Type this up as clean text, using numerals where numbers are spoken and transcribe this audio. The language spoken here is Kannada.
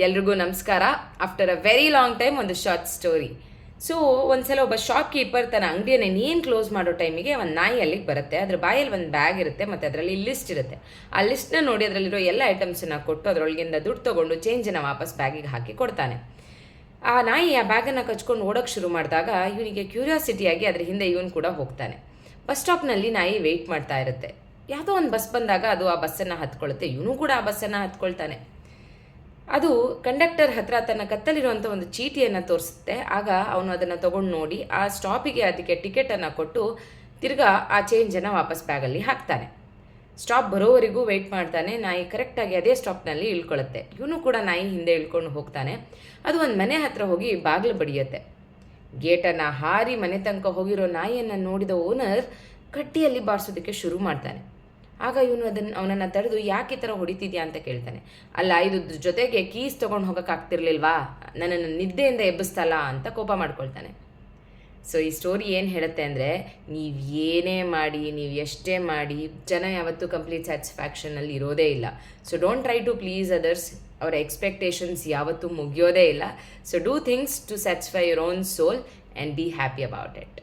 ಎಲ್ರಿಗೂ ನಮಸ್ಕಾರ. After a very long time ಒಂದು ಶಾರ್ಟ್ ಸ್ಟೋರಿ. ಸೊ ಒಂದ್ಸಲ ಒಬ್ಬ ಶಾಪ್ ಕೀಪರ್ ತನ್ನ ಅಂಗಡಿಯನ್ನು ನೀನು ಕ್ಲೋಸ್ ಮಾಡೋ ಟೈಮಿಗೆ ಒಂದು ನಾಯಿ ಅಲ್ಲಿಗೆ ಬರುತ್ತೆ. ಅದ್ರ ಬಾಯಲ್ಲಿ ಒಂದು ಬ್ಯಾಗ್ ಇರುತ್ತೆ ಮತ್ತು ಅದರಲ್ಲಿ ಲಿಸ್ಟ್ ಇರುತ್ತೆ. ಆ ಲಿಸ್ಟ್ನ ನೋಡಿ ಅದರಲ್ಲಿರೋ ಎಲ್ಲ ಐಟಮ್ಸನ್ನು ಕೊಟ್ಟು ಅದರೊಳಗಿಂದ ದುಡ್ಡು ತೊಗೊಂಡು ಚೇಂಜನ್ನು ವಾಪಸ್ ಬ್ಯಾಗಿಗೆ ಹಾಕಿ ಕೊಡ್ತಾನೆ. ಆ ನಾಯಿ ಆ ಬ್ಯಾಗನ್ನು ಕಚ್ಕೊಂಡು ಓಡೋಕ್ಕೆ ಶುರು ಮಾಡಿದಾಗ ಇವನಿಗೆ ಕ್ಯೂರಿಯಾಸಿಟಿಯಾಗಿ ಅದ್ರ ಹಿಂದೆ ಇವನು ಕೂಡ ಹೋಗ್ತಾನೆ. ಬಸ್ ಸ್ಟಾಪ್ನಲ್ಲಿ ನಾಯಿ ವೆಯ್ಟ್ ಮಾಡ್ತಾ ಇರುತ್ತೆ. ಯಾವುದೋ ಒಂದು ಬಸ್ ಬಂದಾಗ ಅದು ಆ ಬಸ್ಸನ್ನು ಹತ್ಕೊಳ್ಳುತ್ತೆ. ಇವನು ಕೂಡ ಆ ಬಸ್ಸನ್ನು ಹತ್ಕೊಳ್ತಾನೆ. ಅದು ಕಂಡಕ್ಟರ್ ಹತ್ರ ತನ್ನ ಕತ್ತಲಿರುವಂಥ ಒಂದು ಚೀಟಿಯನ್ನು ತೋರಿಸುತ್ತೆ. ಆಗ ಅವನು ಅದನ್ನು ತೊಗೊಂಡು ನೋಡಿ ಆ ಸ್ಟಾಪಿಗೆ ಅದಕ್ಕೆ ಟಿಕೆಟನ್ನು ಕೊಟ್ಟು ತಿರ್ಗಾ ಆ ಚೇಂಜನ್ನು ವಾಪಸ್ ಬ್ಯಾಗಲ್ಲಿ ಹಾಕ್ತಾನೆ. ಸ್ಟಾಪ್ ಬರೋವರೆಗೂ ವೆಯ್ಟ್ ಮಾಡ್ತಾನೆ. ನಾಯಿ ಕರೆಕ್ಟಾಗಿ ಅದೇ ಸ್ಟಾಪ್ನಲ್ಲಿ ಇಳ್ಕೊಳ್ಳುತ್ತೆ. ಇವನು ಕೂಡ ನಾಯಿ ಹಿಂದೆ ಇಳ್ಕೊಂಡು ಹೋಗ್ತಾನೆ. ಅದು ಒಂದು ಮನೆ ಹತ್ರ ಹೋಗಿ ಬಾಗಿಲು ಬಡಿಯುತ್ತೆ. ಗೇಟನ್ನು ಹಾರಿ ಮನೆ ತನಕ ಹೋಗಿರೋ ನಾಯಿಯನ್ನು ನೋಡಿದ ಓನರ್ ಕಟ್ಟಿಯಲ್ಲಿ ಬಾರಿಸೋದಕ್ಕೆ ಶುರು ಮಾಡ್ತಾನೆ. ಆಗ ಇವನು ಅವನನ್ನು ತಡೆದು ಯಾಕೆ ಈ ಥರ ಹೊಡಿತಿದ್ಯಾ ಅಂತ ಕೇಳ್ತಾನೆ. ಅಲ್ಲ, ಇದು ಜೊತೆಗೆ ಕೀಸ್ ತೊಗೊಂಡು ಹೋಗೋಕ್ಕಾಗ್ತಿರ್ಲಿಲ್ವಾ, ನನ್ನನ್ನು ನಿದ್ದೆಯಿಂದ ಎಬ್ಬಿಸ್ತಲ್ಲ ಅಂತ ಕೋಪ ಮಾಡ್ಕೊಳ್ತಾನೆ. ಸೊ ಈ ಸ್ಟೋರಿ ಏನು ಹೇಳುತ್ತೆ ಅಂದರೆ, ನೀವು ಏನೇ ಮಾಡಿ, ನೀವು ಎಷ್ಟೇ ಮಾಡಿ, ಜನ ಯಾವತ್ತೂ ಕಂಪ್ಲೀಟ್ ಸ್ಯಾಟಿಸ್ಫ್ಯಾಕ್ಷನಲ್ಲಿ ಇರೋದೇ ಇಲ್ಲ. So don't try to please others. ಅವರ ಎಕ್ಸ್ಪೆಕ್ಟೇಷನ್ಸ್ ಯಾವತ್ತೂ ಮುಗಿಯೋದೇ ಇಲ್ಲ. So do things to satisfy your own soul and be happy about it.